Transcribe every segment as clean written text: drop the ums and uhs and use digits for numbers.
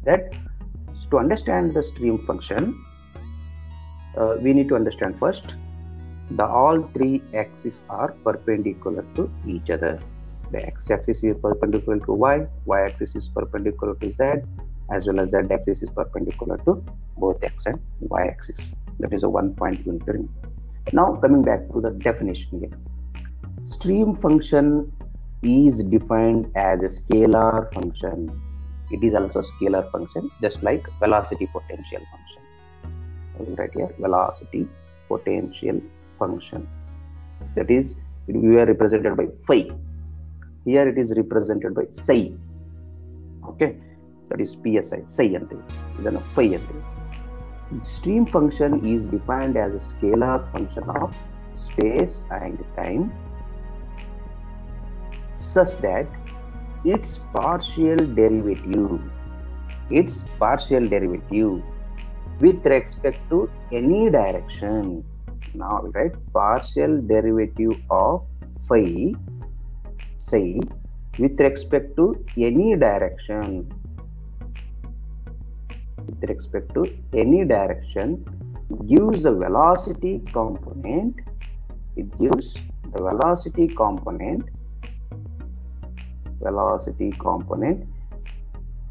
that to understand the stream function, we need to understand first the all three axes are perpendicular to each other. The x-axis is perpendicular to y-axis is perpendicular to z, as well as z-axis is perpendicular to both x and y-axis. That is a 1 point you need to remember. Now coming back to the definition here. Stream function is defined as a scalar function. It is also a scalar function, just like velocity potential function. I will write here velocity potential function. That is, we are represented by phi. Here it is represented by psi. Okay, that is psi, psi ante. Then phi ante. Stream function is defined as a scalar function of space and time, such that its partial derivative with respect to any direction. Now we write partial derivative of phi, psi, with respect to any direction. With respect to any direction gives the velocity component. It gives the velocity component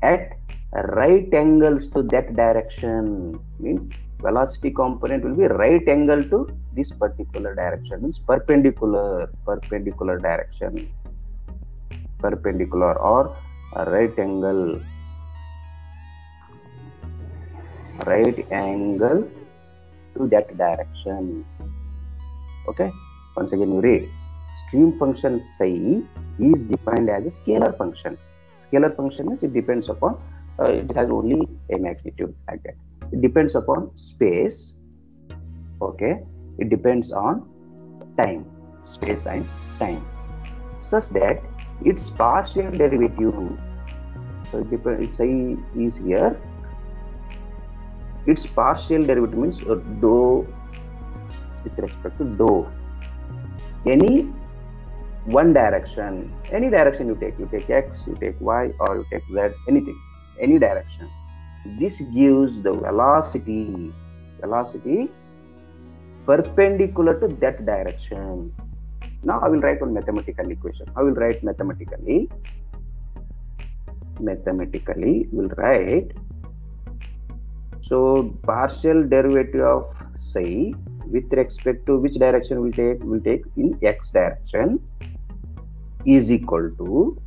at right angles to that direction. Means velocity component will be right angle to this particular direction, means perpendicular direction, perpendicular or right angle to that direction. Okay, once again you read, stream function psi is defined as a scalar function. Scalar function means it depends upon it has only a magnitude, like that. It depends upon space. Okay, it depends on time, space and time, such that its partial derivative, so it depends, psi is here, its partial derivative means dou with respect to dou, any one direction, any direction you take x, you take y, or you take z, anything, any direction. This gives the velocity perpendicular to that direction. Now I will write one mathematical equation. I will write mathematically we'll write, so partial derivative of psi with respect to which direction we'll take in x direction is equal to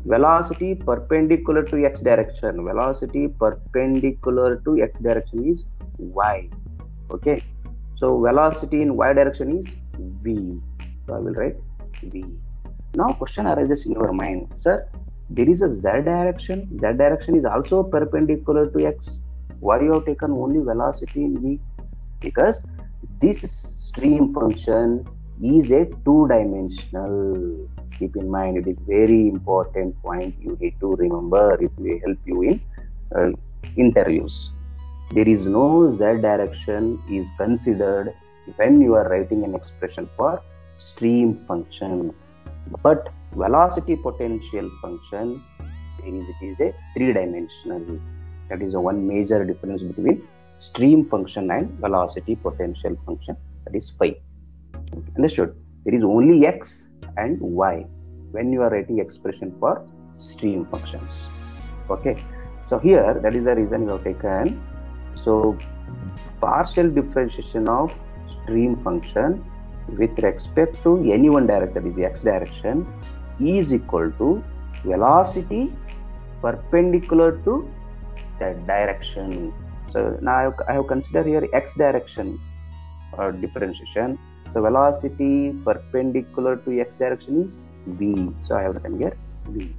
velocity perpendicular to x direction. Velocity perpendicular to x direction is y. Okay, so velocity in y direction is v. So I will write v. Now question arises in your mind, sir, there is a z direction. Z direction is also perpendicular to x. Why you have taken only velocity in v? Because this stream function is a two-dimensional. Keep in mind, it is very important point you need to remember. It will help you in interviews. There is no z direction is considered when you are writing an expression for stream function, but velocity potential function, it is a three-dimensional. That is one major difference between stream function and velocity potential function, that is phi. Understood? There is only x and y when you are writing expression for stream functions. Okay, so here that is the reason you have taken. So partial differentiation of stream function with respect to any one direction, that is x direction, is equal to velocity perpendicular to that direction. So now I have considered here x direction differentiation. So velocity perpendicular to x direction is v. So I have written here v.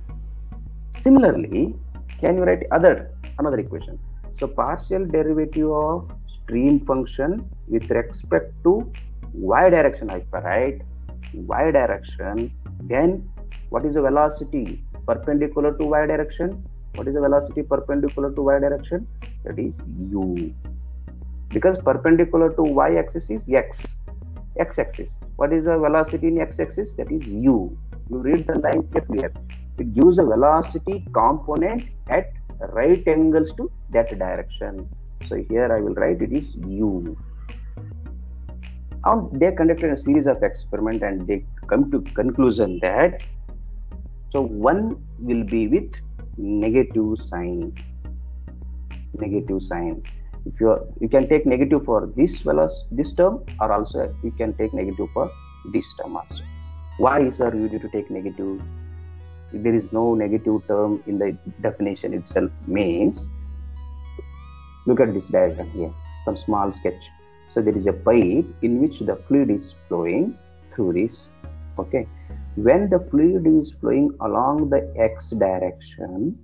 Similarly, can you write another equation? So partial derivative of stream function with respect to y direction, if I write y direction, then what is the velocity perpendicular to y direction? What is the velocity perpendicular to y direction? That is u. Because perpendicular to y axis is x axis. What is the velocity in x axis? That is u. You read the line carefully. It gives a velocity component at right angles to that direction. So here I will write it is u. And they conducted a series of experiments and they come to conclusion that so one will be with negative sign. Negative sign. If you can take negative for this term, or also you can take negative for this term also. Why sir you need to take negative? If there is no negative term in the definition itself, means look at this diagram here, some small sketch. So there is a pipe in which the fluid is flowing through this. Okay, when the fluid is flowing along the x direction,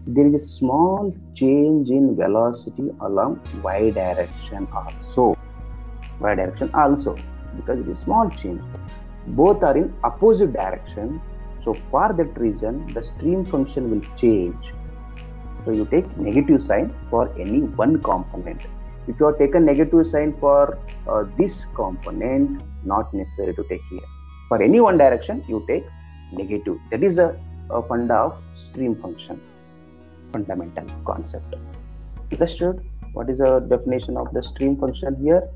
there is a small change in velocity along y direction also. Y direction also, because it is small change. Both are in opposite direction. So for that reason, the stream function will change. So you take negative sign for any one component. If you have taken negative sign for this component, not necessary to take here. For any one direction, you take negative. That is a funda of stream function. Fundamental concept. Understood? What is the definition of the stream function here?